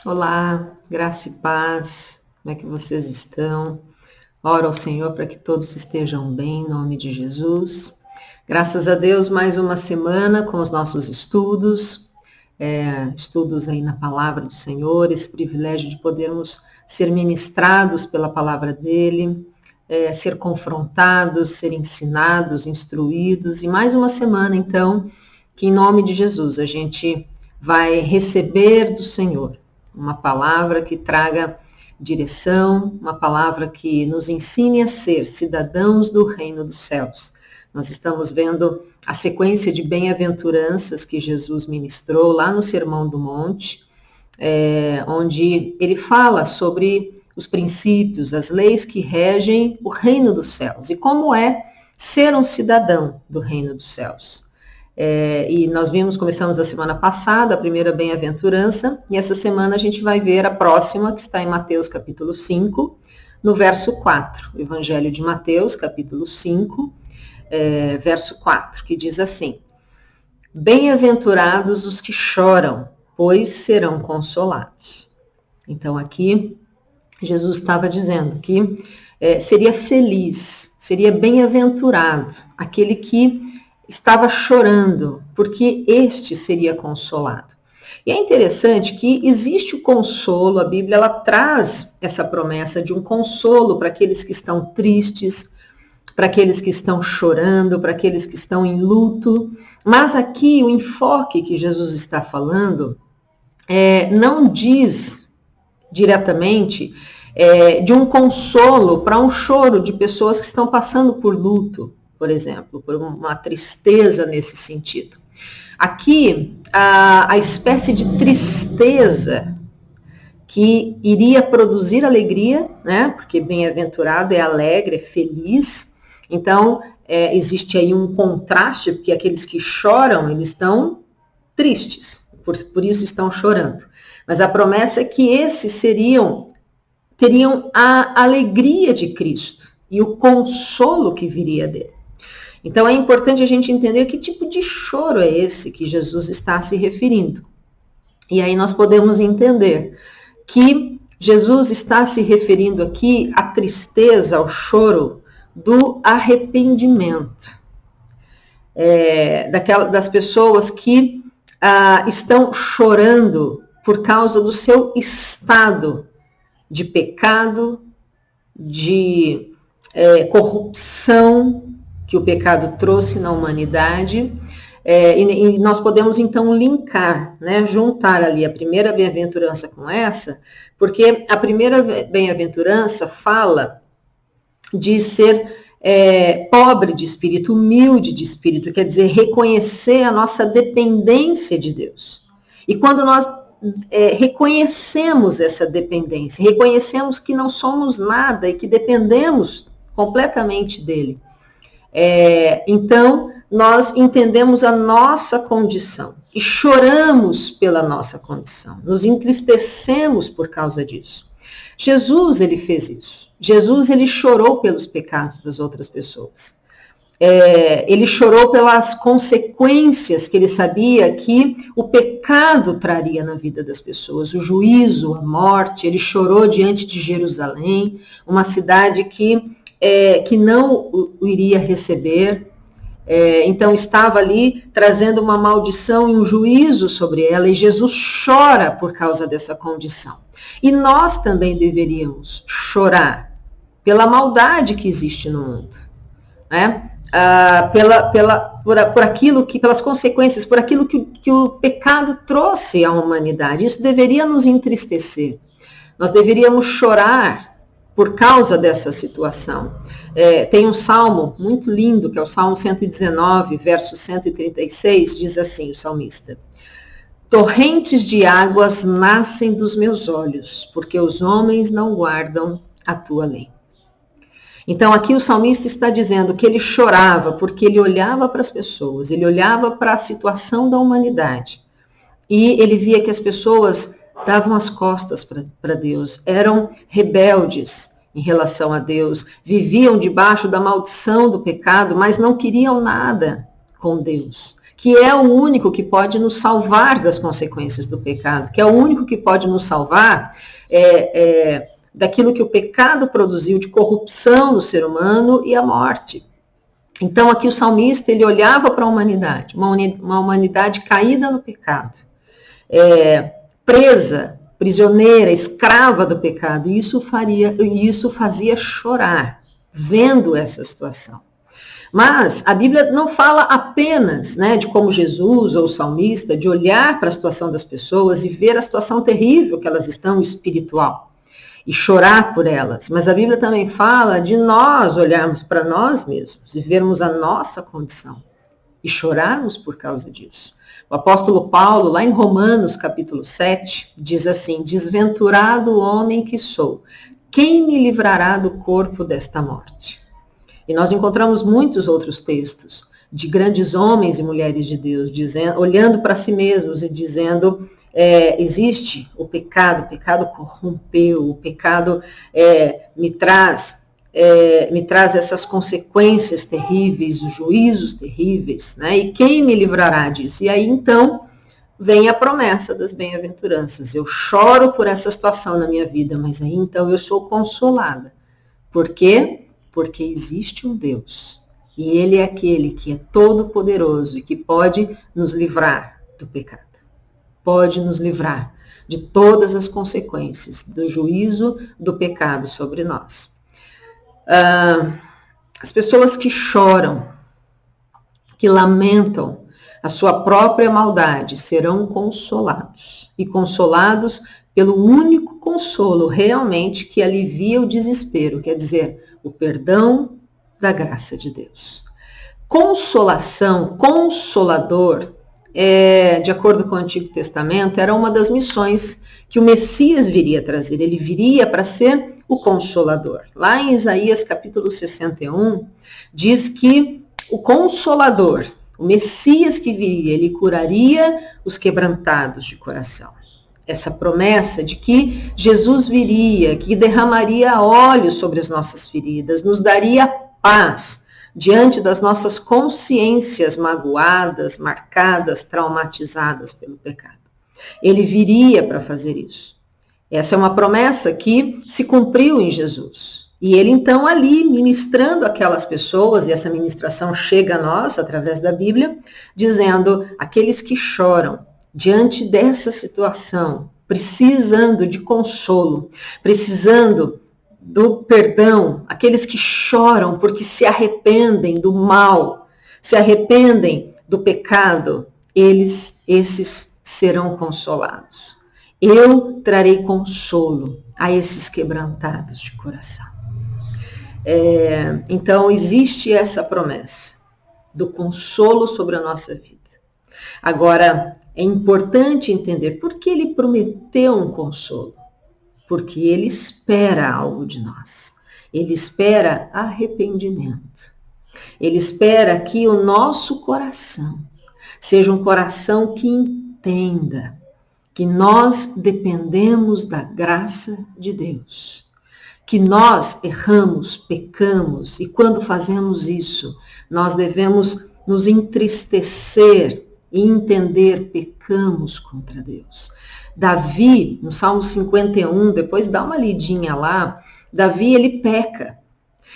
Olá, graça e paz, como é que vocês estão? Oro ao Senhor para que todos estejam bem, em nome de Jesus. Graças a Deus, mais uma semana com os nossos estudos aí na palavra do Senhor, esse privilégio de podermos ser ministrados pela palavra dele, ser confrontados, ser ensinados, instruídos, e mais uma semana, então, que em nome de Jesus a gente vai receber do Senhor uma palavra que traga direção, uma palavra que nos ensine a ser cidadãos do reino dos céus. Nós estamos vendo a sequência de bem-aventuranças que Jesus ministrou lá no Sermão do Monte, onde ele fala sobre os princípios, as leis que regem o reino dos céus e como é ser um cidadão do reino dos céus. E nós começamos a semana passada, a primeira bem-aventurança, e essa semana a gente vai ver a próxima, que está em Mateus capítulo 5, no verso 4, o Evangelho de Mateus, capítulo 5, verso 4, que diz assim: Bem-aventurados os que choram, pois serão consolados. Então aqui, Jesus estava dizendo que seria feliz, seria bem-aventurado aquele que estava chorando, porque este seria consolado. E é interessante que existe o consolo, a Bíblia ela traz essa promessa de um consolo para aqueles que estão tristes, para aqueles que estão chorando, para aqueles que estão em luto. Mas aqui o enfoque que Jesus está falando não diz diretamente de um consolo para um choro de pessoas que estão passando por luto, por exemplo, por uma tristeza nesse sentido. Aqui, a espécie de tristeza que iria produzir alegria, né? Porque bem-aventurado é alegre, é feliz. Então, existe aí um contraste, porque aqueles que choram, eles estão tristes, por isso estão chorando. Mas a promessa é que esses teriam a alegria de Cristo e o consolo que viria dele. Então é importante a gente entender que tipo de choro é esse que Jesus está se referindo. E aí nós podemos entender que Jesus está se referindo aqui à tristeza, ao choro do arrependimento. Das pessoas que estão chorando por causa do seu estado de pecado, de corrupção que o pecado trouxe na humanidade, e nós podemos então linkar, né, juntar ali a primeira bem-aventurança com essa, porque a primeira bem-aventurança fala de ser pobre de espírito, humilde de espírito, quer dizer, reconhecer a nossa dependência de Deus. E quando nós reconhecemos essa dependência, reconhecemos que não somos nada e que dependemos completamente dele, então nós entendemos a nossa condição e choramos pela nossa condição, nos entristecemos por causa disso. Jesus, ele fez isso. Jesus, ele chorou pelos pecados das outras pessoas. Ele chorou pelas consequências que ele sabia que o pecado traria na vida das pessoas, o juízo, a morte. Ele chorou diante de Jerusalém, uma cidade que não o iria receber. Então estava ali trazendo uma maldição e um juízo sobre ela, e Jesus chora por causa dessa condição. E nós também deveríamos chorar pela maldade que existe no mundo, né? Por aquilo que, pelas consequências, por aquilo que o pecado trouxe à humanidade. Isso deveria nos entristecer. Nós deveríamos chorar por causa dessa situação. Tem um salmo muito lindo, que é o Salmo 119, verso 136, diz assim o salmista: Torrentes de águas nascem dos meus olhos, porque os homens não guardam a tua lei. Então aqui o salmista está dizendo que ele chorava porque ele olhava para as pessoas, ele olhava para a situação da humanidade e ele via que as pessoas davam as costas para Deus, eram rebeldes em relação a Deus, viviam debaixo da maldição do pecado, mas não queriam nada com Deus. que é o único que pode nos salvar das consequências do pecado, que é o único que pode nos salvar daquilo que o pecado produziu de corrupção no ser humano e a morte. Então aqui o salmista, ele olhava para a humanidade, uma humanidade caída no pecado, presa, prisioneira, escrava do pecado, e isso fazia chorar, vendo essa situação. Mas a Bíblia não fala apenas, né, de como Jesus ou o salmista, de olhar para a situação das pessoas e ver a situação terrível que elas estão espiritual e chorar por elas. Mas a Bíblia também fala de nós olharmos para nós mesmos e vermos a nossa condição e chorarmos por causa disso. O apóstolo Paulo, lá em Romanos capítulo 7, diz assim: desventurado homem que sou, quem me livrará do corpo desta morte? E nós encontramos muitos outros textos de grandes homens e mulheres de Deus, olhando para si mesmos e dizendo, existe o pecado corrompeu, o pecado me traz essas consequências terríveis, os juízos terríveis, né? E quem me livrará disso? E aí, então, vem a promessa das bem-aventuranças. Eu choro por essa situação na minha vida, mas aí, então, eu sou consolada. Por quê? Porque existe um Deus, e Ele é aquele que é todo-poderoso e que pode nos livrar do pecado. Pode nos livrar de todas as consequências do juízo do pecado sobre nós. As pessoas que choram, que lamentam a sua própria maldade, serão consolados. E consolados pelo único consolo realmente que alivia o desespero, quer dizer, o perdão da graça de Deus. Consolação, consolador, de acordo com o Antigo Testamento, era uma das missões que o Messias viria trazer. Ele viria para ser o consolador. Lá em Isaías capítulo 61, diz que o consolador, o Messias que viria, ele curaria os quebrantados de coração. Essa promessa de que Jesus viria, que derramaria óleo sobre as nossas feridas, nos daria paz diante das nossas consciências magoadas, marcadas, traumatizadas pelo pecado. Ele viria para fazer isso. Essa é uma promessa que se cumpriu em Jesus. E ele então ali ministrando aquelas pessoas, e essa ministração chega a nós através da Bíblia, dizendo, aqueles que choram diante dessa situação, precisando de consolo, precisando do perdão, aqueles que choram porque se arrependem do mal, se arrependem do pecado, esses serão consolados. Eu trarei consolo a esses quebrantados de coração. Então, existe essa promessa do consolo sobre a nossa vida. Agora, é importante entender por que ele prometeu um consolo. Porque ele espera algo de nós. Ele espera arrependimento. Ele espera que o nosso coração seja um coração que entenda que nós dependemos da graça de Deus. Que nós erramos, pecamos, e quando fazemos isso, nós devemos nos entristecer e entender, pecamos contra Deus. Davi, no Salmo 51, depois dá uma lidinha lá, Davi, ele peca.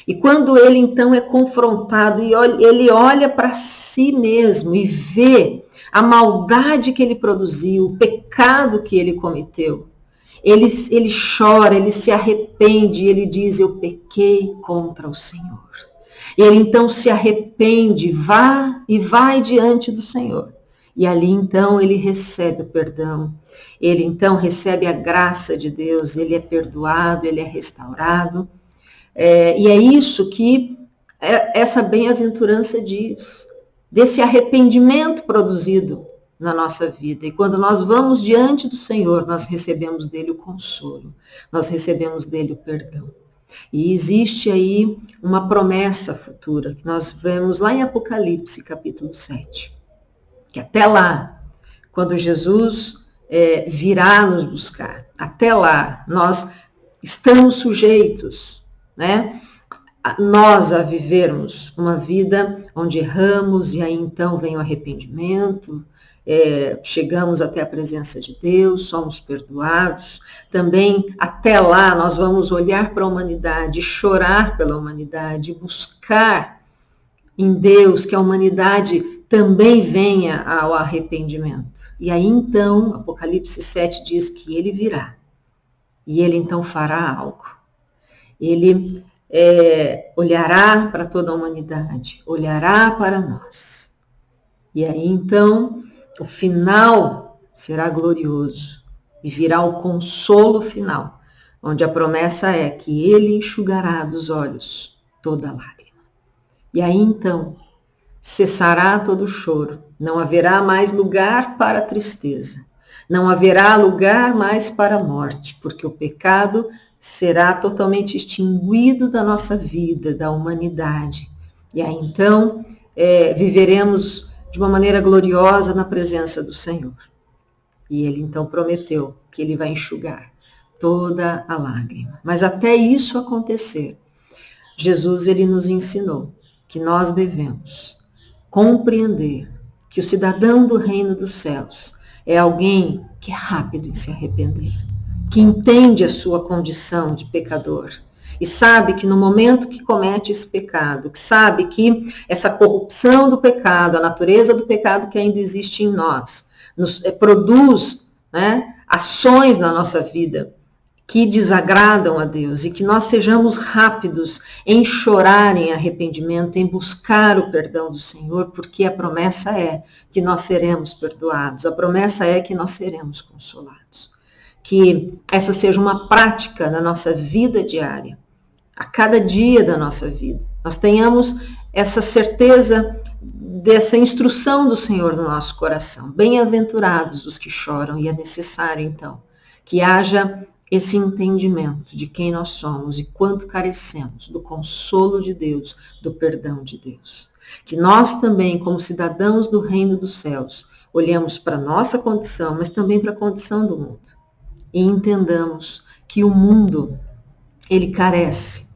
E quando ele então é confrontado, e ele olha para si mesmo e vê a maldade que ele produziu, o pecado que ele cometeu, ele chora, ele se arrepende, e ele diz, eu pequei contra o Senhor. Ele então se arrepende, vai diante do Senhor. E ali então ele recebe o perdão, ele então recebe a graça de Deus, ele é perdoado, ele é restaurado. E é isso que essa bem-aventurança diz, desse arrependimento produzido na nossa vida. E quando nós vamos diante do Senhor, nós recebemos dele o consolo, nós recebemos dele o perdão. E existe aí uma promessa futura, que nós vemos lá em Apocalipse, capítulo 7. Que até lá, quando Jesus virá nos buscar, até lá nós estamos sujeitos, né, nós a vivermos uma vida onde erramos e aí então vem o arrependimento, chegamos até a presença de Deus, somos perdoados. Também até lá nós vamos olhar para a humanidade, chorar pela humanidade, buscar em Deus que a humanidade também venha ao arrependimento. E aí então, Apocalipse 7 diz que ele virá e ele então fará algo. Ele olhará para toda a humanidade, olhará para nós. E aí então, o final será glorioso e virá o consolo final, onde a promessa é que ele enxugará dos olhos toda lágrima. E aí então, cessará todo o choro, não haverá mais lugar para a tristeza, não haverá lugar mais para a morte, porque o pecado será totalmente extinguido da nossa vida, da humanidade. E aí então, viveremos de uma maneira gloriosa na presença do Senhor. E ele então prometeu que ele vai enxugar toda a lágrima. Mas até isso acontecer, Jesus ele nos ensinou que nós devemos compreender que o cidadão do reino dos céus é alguém que é rápido em se arrepender, que entende a sua condição de pecador e sabe que no momento que comete esse pecado, que sabe que essa corrupção do pecado, a natureza do pecado que ainda existe em nós, produz, né, ações na nossa vida que desagradam a Deus e que nós sejamos rápidos em chorar em arrependimento, em buscar o perdão do Senhor, porque a promessa é que nós seremos perdoados, a promessa é que nós seremos consolados. Que essa seja uma prática na nossa vida diária, a cada dia da nossa vida. Nós tenhamos essa certeza dessa instrução do Senhor no nosso coração. Bem-aventurados os que choram, e é necessário, então, que haja esse entendimento de quem nós somos e quanto carecemos do consolo de Deus, do perdão de Deus. Que nós também, como cidadãos do reino dos céus, olhemos para a nossa condição, mas também para a condição do mundo. E entendamos que o mundo, ele carece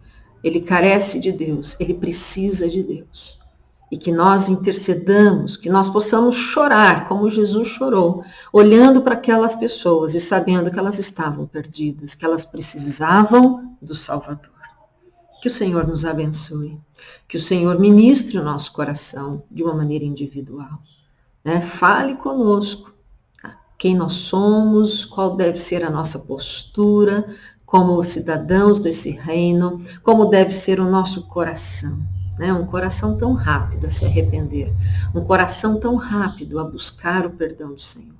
de Deus, ele precisa de Deus. E que nós intercedamos, que nós possamos chorar como Jesus chorou, olhando para aquelas pessoas e sabendo que elas estavam perdidas, que elas precisavam do Salvador. Que o Senhor nos abençoe, que o Senhor ministre o nosso coração de uma maneira individual. Né? Fale conosco, quem nós somos, qual deve ser a nossa postura como cidadãos desse reino, como deve ser o nosso coração. Um coração tão rápido a se arrepender, um coração tão rápido a buscar o perdão do Senhor,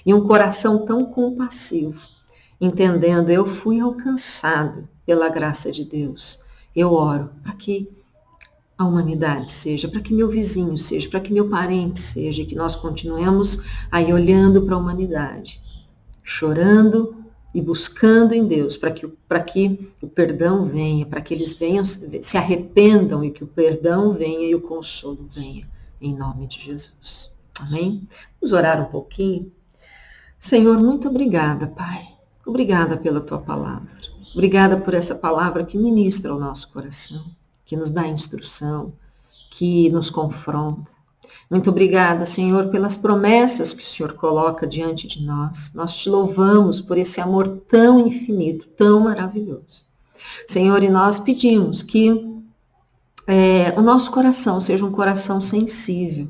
e um coração tão compassivo, entendendo, eu fui alcançado pela graça de Deus. Eu oro para que a humanidade seja, para que meu vizinho seja, para que meu parente seja, e que nós continuemos aí olhando para a humanidade, chorando e buscando em Deus para que o perdão venha, para que eles venham, se arrependam e que o perdão venha e o consolo venha, em nome de Jesus. Amém? Vamos orar um pouquinho? Senhor, muito obrigada, Pai. Obrigada pela Tua palavra. Obrigada por essa palavra que ministra ao nosso coração, que nos dá instrução, que nos confronta. Muito obrigada, Senhor, pelas promessas que o Senhor coloca diante de nós. Nós te louvamos por esse amor tão infinito, tão maravilhoso. Senhor, e nós pedimos que o nosso coração seja um coração sensível,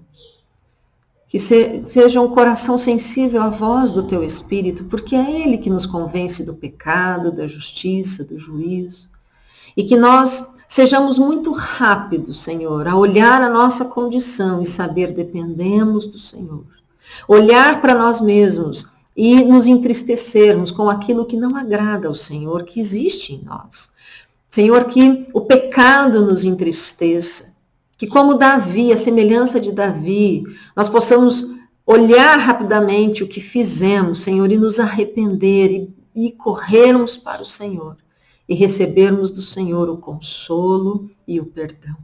que seja um coração sensível à voz do Teu Espírito, porque é Ele que nos convence do pecado, da justiça, do juízo, e que nós sejamos muito rápidos, Senhor, a olhar a nossa condição e saber dependemos do Senhor. Olhar para nós mesmos e nos entristecermos com aquilo que não agrada ao Senhor, que existe em nós. Senhor, que o pecado nos entristeça, que como Davi, a semelhança de Davi, nós possamos olhar rapidamente o que fizemos, Senhor, e nos arrepender e corrermos para o Senhor. E recebermos do Senhor o consolo e o perdão.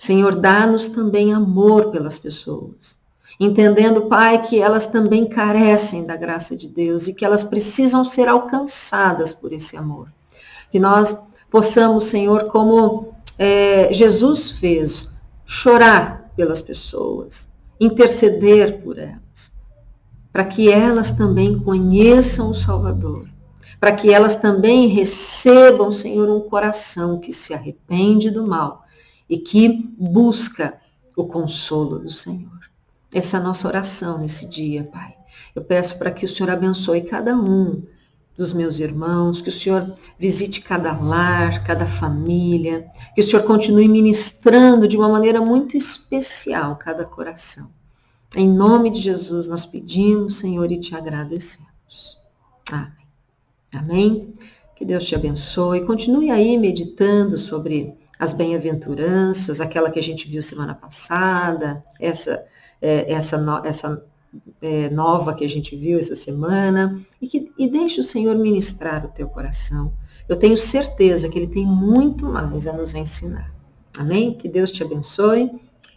Senhor, dá-nos também amor pelas pessoas, entendendo, Pai, que elas também carecem da graça de Deus e que elas precisam ser alcançadas por esse amor. Que nós possamos, Senhor, como Jesus fez chorar pelas pessoas, interceder por elas, para que elas também conheçam o Salvador, para que elas também recebam, Senhor, um coração que se arrepende do mal e que busca o consolo do Senhor. Essa é a nossa oração nesse dia, Pai. Eu peço para que o Senhor abençoe cada um dos meus irmãos, que o Senhor visite cada lar, cada família, que o Senhor continue ministrando de uma maneira muito especial cada coração. Em nome de Jesus nós pedimos, Senhor, e te agradecemos. Amém. Amém? Que Deus te abençoe. Continue aí meditando sobre as bem-aventuranças, aquela que a gente viu semana passada, essa nova que a gente viu essa semana, e deixe o Senhor ministrar o teu coração. Eu tenho certeza que Ele tem muito mais a nos ensinar. Amém? Que Deus te abençoe.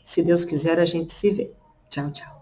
Se Deus quiser, a gente se vê. Tchau, tchau.